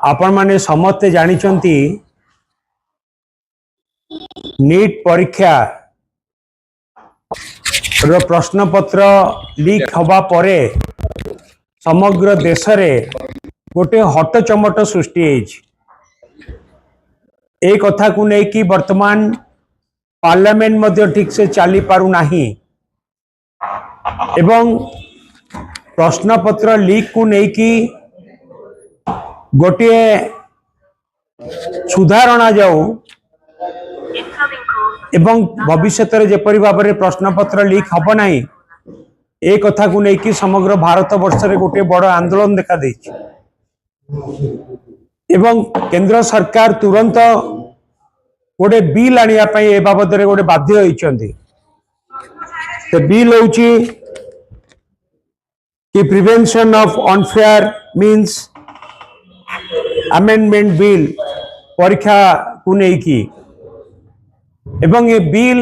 आपण माने समस्ते जानिचंती नीट परीक्षा रो प्रश्न पत्र लीक हवा परे समग्र देश रे गोटे हट चमट सृष्टि ए कथा को नहीं कि वर्तमान पार्लियामेंट मध्य ठीक से चली पारु नाही एवं प्रश्न पत्र लीक को नहीं कि गोटे सुधारणा जाऊ एवं भविष्य में जेपरी भाव में प्रश्न पत्र लीक हम ना ए कथा को लेकिन समग्र भारत वर्ष रे गोटे बड़ आंदोलन देखा देछि एवं केंद्र सरकार तुरंत गोटे बिल आनिया पई ए बाबद रे गोटे बाध्य होइछंती। तो बिल होउची कि prevention of unfair means amendment bill परीक्षा को लेकिन एवं ये बिल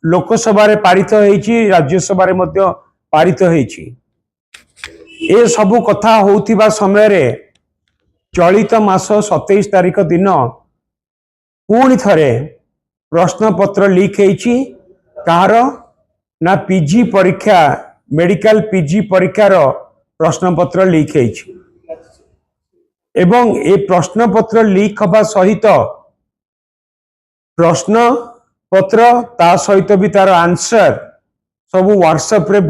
लोकसभा रे पारित होइछि राज्यसभा रे मध्य पारित होइछि। ए सबु कथा होउथिबा समय रे चलित मास 27 तारिख दिन पुणी थरे प्रश्न पत्र लीक होइछि कार ना पीजी परीक्षा मेडिकल पीजी परीक्षार प्रश्न पत्र लीक होइछि एवं ए प्रश्न पत्र लीक हवा सहित प्रश्न पत्र ता सहित भी तार आंसर सबु व्हाट्सएप रे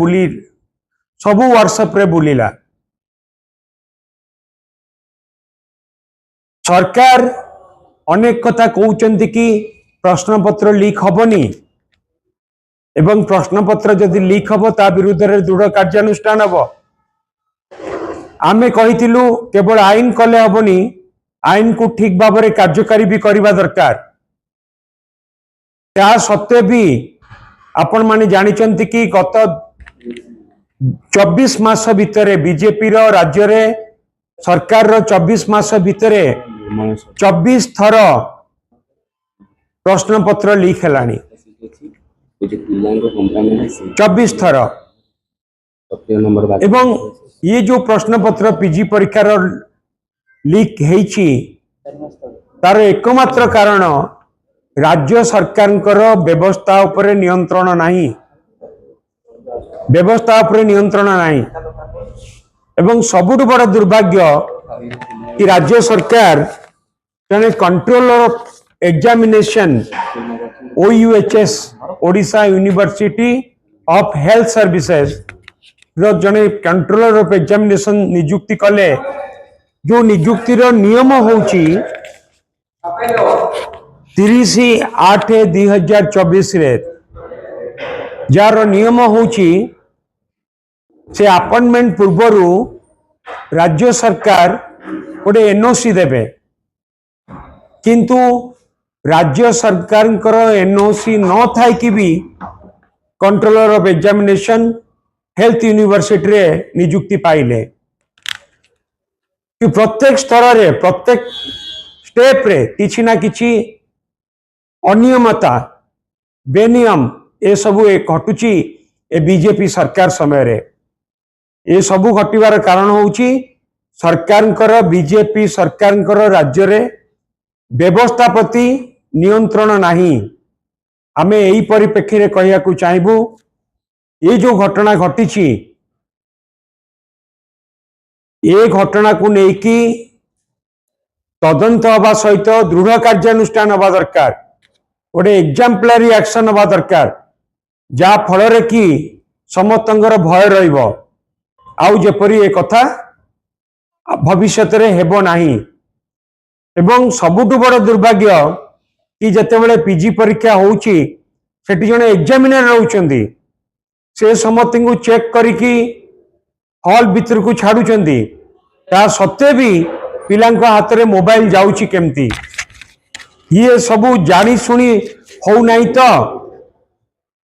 बुलिला सरकार अनेक कथा कहउचंती कि प्रश्न पत्र लीक हबनी एवं प्रश्न पत्र जदि लीक हब ता विरुद्ध रे दृढ़ कार्यानुष्ठान हब। आमे कहिथिलु केवल आईन कले हबनी आईन को ठीक भाव में कार्यकारी भी करबा दरकार। त्या सत्वे भी आपण माने जानिचंती कि गत 24 मास भितरे बीजेपी रो राज्य रे सरकार रो 24 मास भितरे 24 थर प्रश्न पत्र लीक हेलानी 24 थर एवं ये जो प्रश्न पत्र पीजी परीक्षा रो लीक हेछि तार एकमात्र कारण राज्य सरकार व्यवस्था उपरे नियंत्रण नहीं व्यवस्था उपरे नियंत्रण नहीं एवं सबुठ बड़ दुर्भाग्य कि राज्य सरकार जने controller of examination OUHS Odisha university of health services रो जने कंट्रोलर ऑफ एग्जामिनेशन नियुक्ति कले जो नियुक्ति रो नियम होउची 30/8/2024 रे जार नियम होउची से अपॉइंटमेंट पूर्वरु राज्य सरकार गोटे एनओसी देबे किंतु राज्य सरकार एनओसी न थाई कि भी controller of examination health university रे नियुक्ति पाइले कि प्रत्येक स्तर रे प्रत्येक स्टेप रे किछि ना किछि अनियमता बेनियम ए सबु घटुची ए बीजेपी सरकार समय रे ए सबु घटिवार कारण होउची सरकार बीजेपी सरकार राज्य रे व्यवस्था प्रति नियंत्रण नहीं। आमे एही परिप्रेक्षी रे कहिया को चाहबू ये जो घटना घटिची ए घटना को लेकी तदंत हवा सहित दृढ़ कार्यानुष्ठान हवा दरकार गोटे एग्जाम्पलारी एक्शन हवा दरकार जा फल कि समस्तंकर भय रहिबो आउ जेपरी ए कथा भविष्य रे हेबो नाही। एवं सबुठु बड़ दुर्भाग्य कि जेतेबेले पीजी परीक्षा होउची सेठी जने एग्जामिनर रहउचंदी से समस्त को चेक करिकी हॉल भीतर को छाड़ुचंदी ता सत्वे भी पिलांको हाथ रे मोबाइल जाउची केमती ये सबू जानी सुनी हो नहीं तो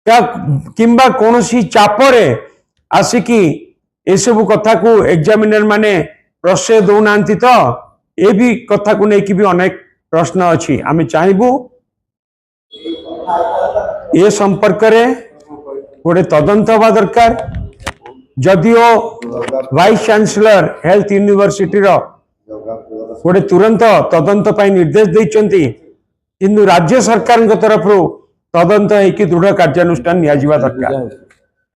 क्या किंबा कोनोसी चापरे आसिकी ए सब कथा को एग्जामिनर माने प्रश्रय दौ नांती तो ए भी कथा को लेकिन भी अनेक प्रश्न अच्छी आमे चाहबू ए संपर्क रे गोटे तदंत हवा दरकार जदिओ वाइस चांसलर हेल्थ यूनिवर्सिटी रो गोटे तुरंत तदंत ପାଇଁ निर्देश ଦେଇଛନ୍ତି କିନ୍ତୁ राज्य सरकार तरफ तदंत ହେଇକି दृढ़ कार्यानुष्ठान निया दरकार।